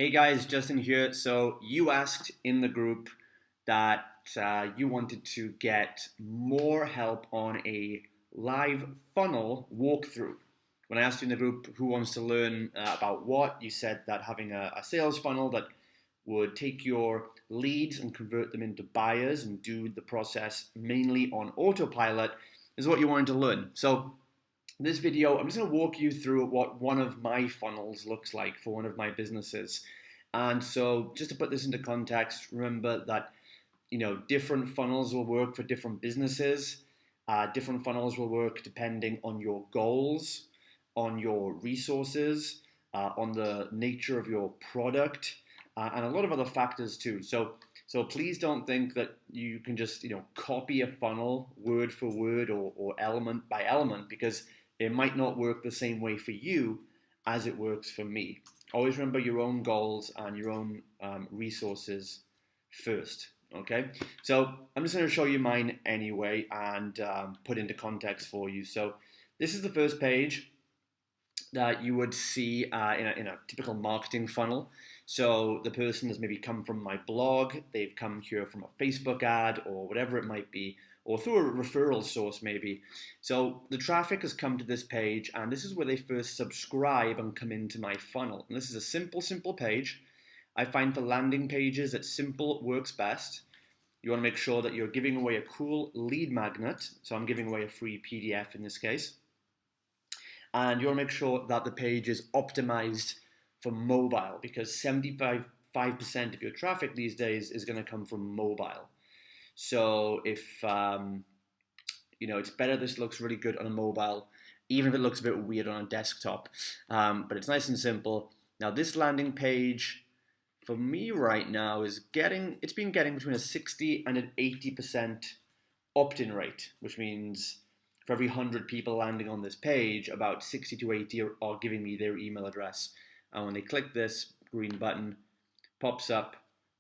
Hey guys, Justin here. So you asked in the group that you wanted to get more help on a live funnel walkthrough. When I asked you in the group who wants to learn about what, you said that having a sales funnel that would take your leads and convert them into buyers and do the process mainly on autopilot is what you wanted to learn. So this video, I'm just going to walk you through what one of my funnels looks like for one of my businesses. And so just to put this into context, remember that different funnels will work for different businesses. Different funnels will work depending on your goals, on your resources, on the nature of your product, and a lot of other factors too. So please don't think that you can just copy a funnel word for word or element by element, because it might not work the same way for you as it works for me. Always remember your own goals and your own resources first. Okay, so I'm just going to show you mine anyway and put into context for you. So this is the first page that you would see in a typical marketing funnel. So the person has maybe come from my blog, they've come here from a Facebook ad or whatever it might be, or through a referral source maybe. So the traffic has come to this page, and this is where they first subscribe and come into my funnel. And this is a simple page. I find for landing pages that simple works best. You want to make sure that you're giving away a cool lead magnet. So I'm giving away a free PDF in this case. And you want to make sure that the page is optimized for mobile, because 75% of your traffic these days is going to come from mobile. So if it's better this looks really good on a mobile, even if it looks a bit weird on a desktop. But it's nice and simple. Now this landing page for me right now it's been getting between a 60 and an 80% opt-in rate, which means for every 100 people landing on this page, about 60 to 80 are giving me their email address. And when they click this green button, pops up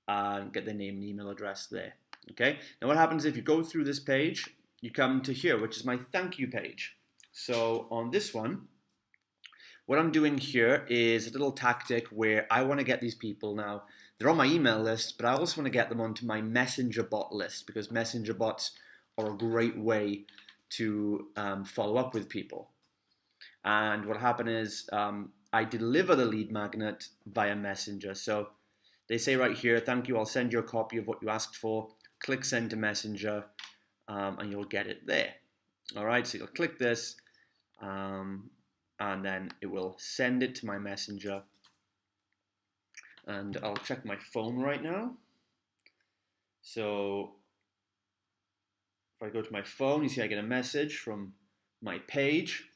and get their name and email address there. Okay. Now what happens if you go through this page, you come to here, which is my thank you page. So on this one, what I'm doing here is a little tactic where I want to get these people now. They're on my email list, but I also want to get them onto my Messenger bot list, because Messenger bots are a great way to follow up with people. And what happened is I deliver the lead magnet via Messenger. So they say right here, thank you, I'll send you a copy of what you asked for. Click send to Messenger, and you'll get it there. All right, so you'll click this, and then it will send it to my Messenger. And I'll check my phone right now. So if I go to my phone, you see I get a message from my page.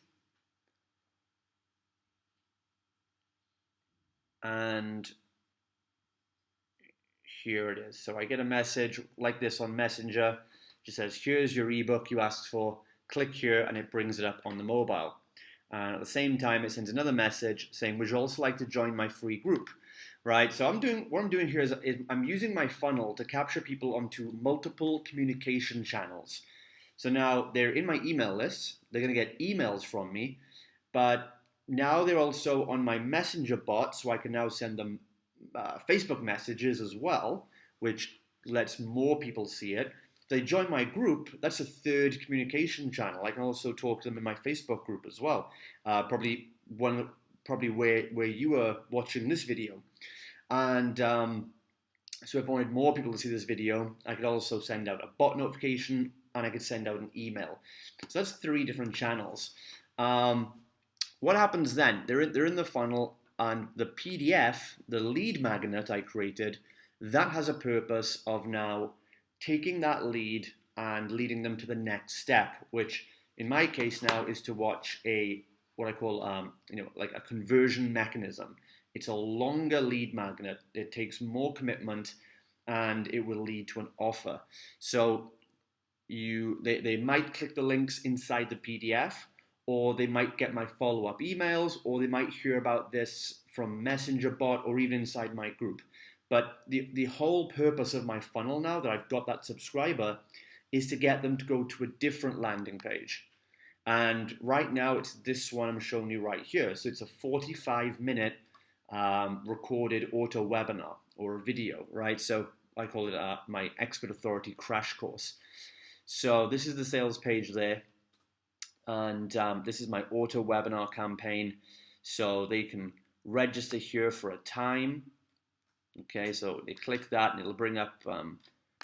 And here it is. So I get a message like this on Messenger. It says, here's your ebook you asked for. Click here, and it brings it up on the mobile. And at the same time, it sends another message saying, would you also like to join my free group? Right, so what I'm doing here is I'm using my funnel to capture people onto multiple communication channels. So now they're in my email list. They're going to get emails from me, but now they're also on my Messenger bot, so I can now send them Facebook messages as well, which lets more people see it. If they join my group, that's a third communication channel. I can also talk to them in my Facebook group as well. Probably where you are watching this video. And so if I wanted more people to see this video, I could also send out a bot notification, and I could send out an email. So that's 3 different channels. What happens then? They're in the funnel, and the PDF, the lead magnet I created, that has a purpose of now taking that lead and leading them to the next step, which in my case now is to watch what I call like a conversion mechanism. It's a longer lead magnet. It takes more commitment, and it will lead to an offer. So they might click the links inside the PDF, or they might get my follow-up emails, or they might hear about this from Messenger bot or even inside my group. But the whole purpose of my funnel now that I've got that subscriber is to get them to go to a different landing page. And right now it's this one I'm showing you right here. So it's a 45-minute recorded auto webinar or a video, right? So I call it my Expert Authority crash course. So this is the sales page there, and this is my auto webinar campaign. So they can register here for a time. Okay, so they click that and it'll bring up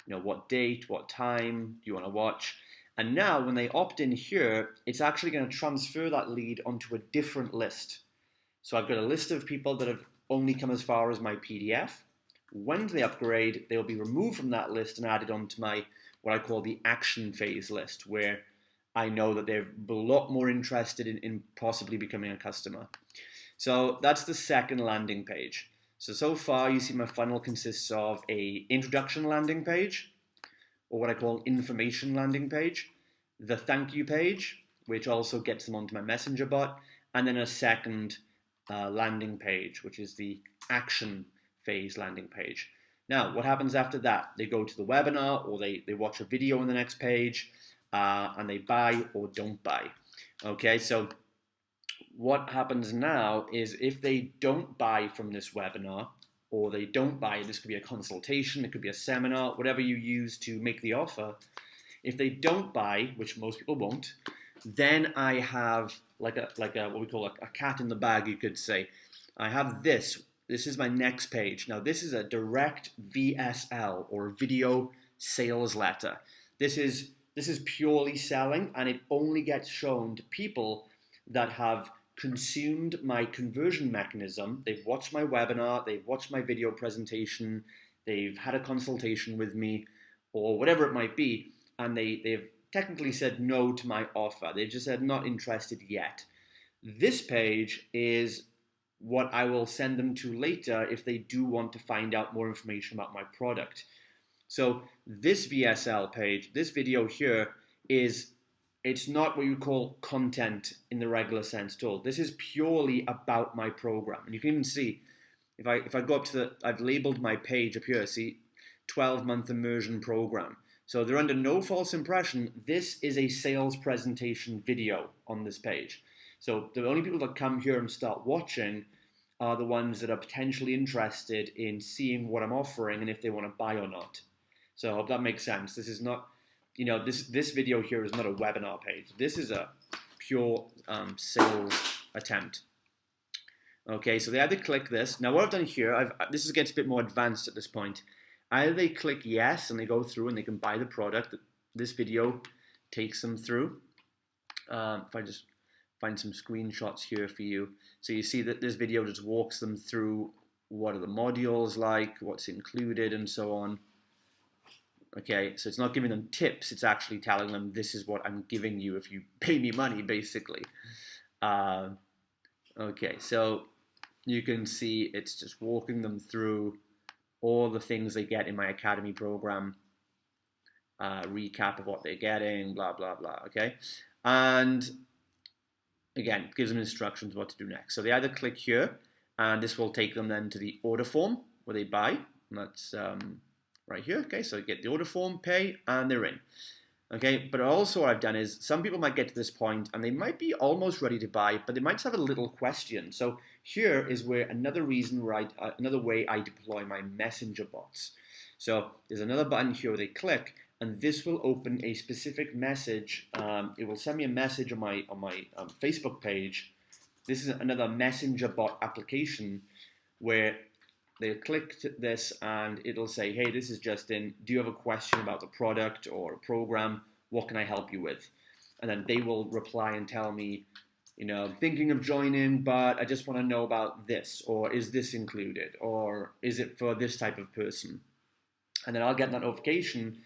what date, what time do you want to watch. And now when they opt in here, it's actually going to transfer that lead onto a different list. So I've got a list of people that have only come as far as my PDF. When they upgrade, they'll be removed from that list and added onto my, what I call the action phase list, where I know that they're a lot more interested in possibly becoming a customer. So that's the second landing page. So far you see my funnel consists of a introduction landing page, or what I call information landing page, the thank you page, which also gets them onto my messenger bot, and then a second landing page, which is the action phase landing page. Now, what happens after that? They go to the webinar, or they watch a video on the next page, and they buy or don't buy. Okay, so what happens now is if they don't buy from this webinar, or they don't buy, this could be a consultation, it could be a seminar, whatever you use to make the offer. If they don't buy, which most people won't, then I have like a what we call a cat in the bag, you could say. I have this. This is my next page. Now this is a direct VSL, or video sales letter. This is purely selling, and it only gets shown to people that have consumed my conversion mechanism. They've watched my webinar, they've watched my video presentation, they've had a consultation with me, or whatever it might be, and they've technically said no to my offer. They just said not interested yet. This page is what I will send them to later if they do want to find out more information about my product. So this VSL page, this video here, it's not what you call content in the regular sense at all. This is purely about my program. And you can even see, if I go up to I've labeled my page up here, see, 12-month immersion program. So they're under no false impression. This is a sales presentation video on this page. So the only people that come here and start watching are the ones that are potentially interested in seeing what I'm offering and if they want to buy or not. So I hope that makes sense. This is not, this video here is not a webinar page. This is a pure sales attempt. Okay, so they either click this. Now what I've done here, this gets a bit more advanced at this point. Either they click yes and they go through and they can buy the product. This video takes them through. If I just find some screenshots here for you. So you see that this video just walks them through what are the modules like, what's included, and so on. Okay, so it's not giving them tips, it's actually telling them this is what I'm giving you if you pay me money, basically. Okay, so you can see it's just walking them through all the things they get in my Academy program, recap of what they're getting, blah, blah, blah, okay? And again, it gives them instructions what to do next. So they either click here, and this will take them then to the order form where they buy, and that's right here. Okay, so get the order form, pay, and they're in. Okay, but also what I've done is some people might get to this point and they might be almost ready to buy, but they might just have a little question. So here is where another reason where another way I deploy my messenger bots. So there's another button here where they click, and this will open a specific message. It will send me a message on my Facebook page. This is another messenger bot application where they click this and it'll say, hey, this is Justin. Do you have a question about the product or a program? What can I help you with? And then they will reply and tell me, I'm thinking of joining, but I just want to know about this, or is this included, or is it for this type of person? And then I'll get that notification,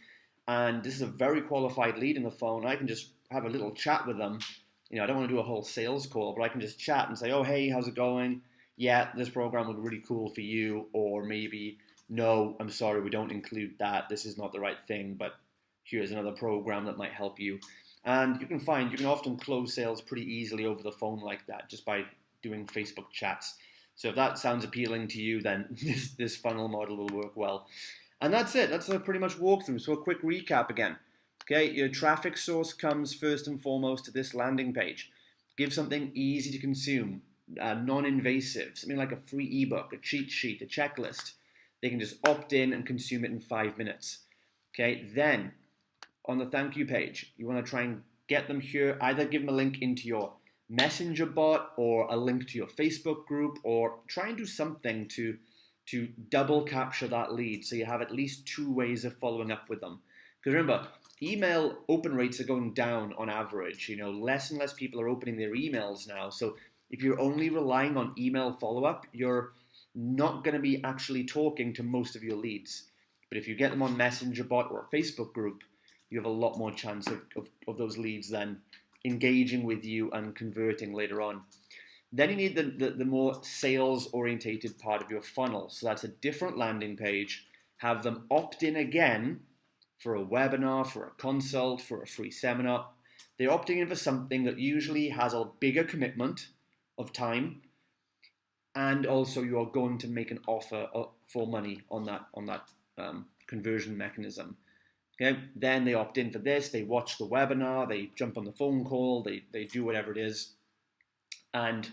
and this is a very qualified lead in the phone. I can just have a little chat with them. I don't want to do a whole sales call, but I can just chat and say, oh, hey, how's it going? Yeah, this program would be really cool for you, or maybe, no, I'm sorry, we don't include that. This is not the right thing, but here's another program that might help you. And you can often close sales pretty easily over the phone like that, just by doing Facebook chats. So if that sounds appealing to you, then this funnel model will work well. And that's it. That's a pretty much walkthrough. So a quick recap again. Okay, your traffic source comes first and foremost to this landing page. Give something easy to consume. non-invasive, something like a free ebook, a cheat sheet, a checklist. They can just opt in and consume it in 5 minutes. Okay, then on the thank you page, you want to try and get them here. Either give them a link into your Messenger bot or a link to your Facebook group, or try and do something to double capture that lead so you have at least 2 ways of following up with them. Because remember, email open rates are going down on average. Less and less people are opening their emails now. So if you're only relying on email follow-up, you're not going to be actually talking to most of your leads. But if you get them on Messenger bot or a Facebook group, you have a lot more chance of those leads then engaging with you and converting later on. Then you need the more sales-orientated part of your funnel. So that's a different landing page. Have them opt in again for a webinar, for a consult, for a free seminar. They're opting in for something that usually has a bigger commitment of time, and also you are going to make an offer for money on that conversion mechanism. Okay, then they opt in for this, they watch the webinar, they jump on the phone call, they do whatever it is. And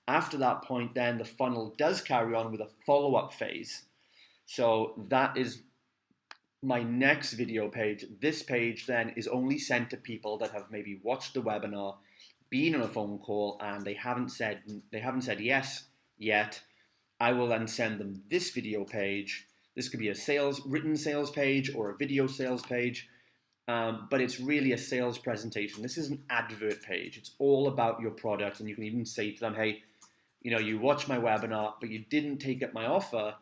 after that point, then the funnel does carry on with a follow-up phase. So that is my next video page. This page then is only sent to people that have maybe watched the webinar, been on a phone call, and they haven't said yes yet. I will then send them this video page. This could be a written sales page or a video sales page, but it's really a sales presentation. This is an advert page. It's all about your product, and you can even say to them, hey, you watched my webinar, but you didn't take up my offer.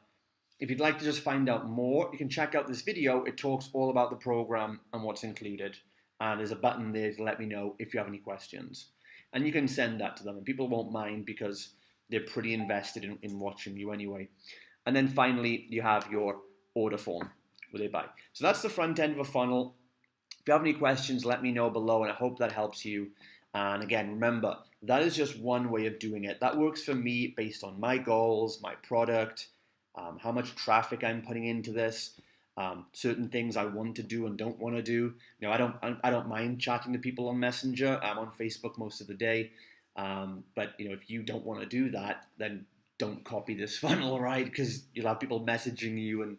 If you'd like to just find out more, you can check out this video. It talks all about the program and what's included. And there's a button there to let me know if you have any questions. And you can send that to them, and people won't mind because they're pretty invested in watching you anyway. And then finally, you have your order form where they buy. So that's the front end of a funnel. If you have any questions, let me know below, and I hope that helps you. And again, remember, that is just one way of doing it. That works for me based on my goals, my product, how much traffic I'm putting into this, certain things I want to do and don't want to do. I don't mind chatting to people on Messenger. I'm on Facebook most of the day. But if you don't want to do that, then don't copy this funnel, right? Because you'll have people messaging you, and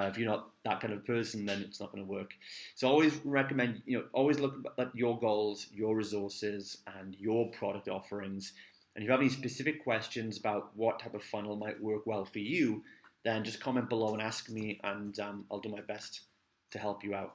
if you're not that kind of person, then it's not going to work. So I always recommend, always look at your goals, your resources, and your product offerings. And if you have any specific questions about what type of funnel might work well for you, then just comment below and ask me, and I'll do my best to help you out.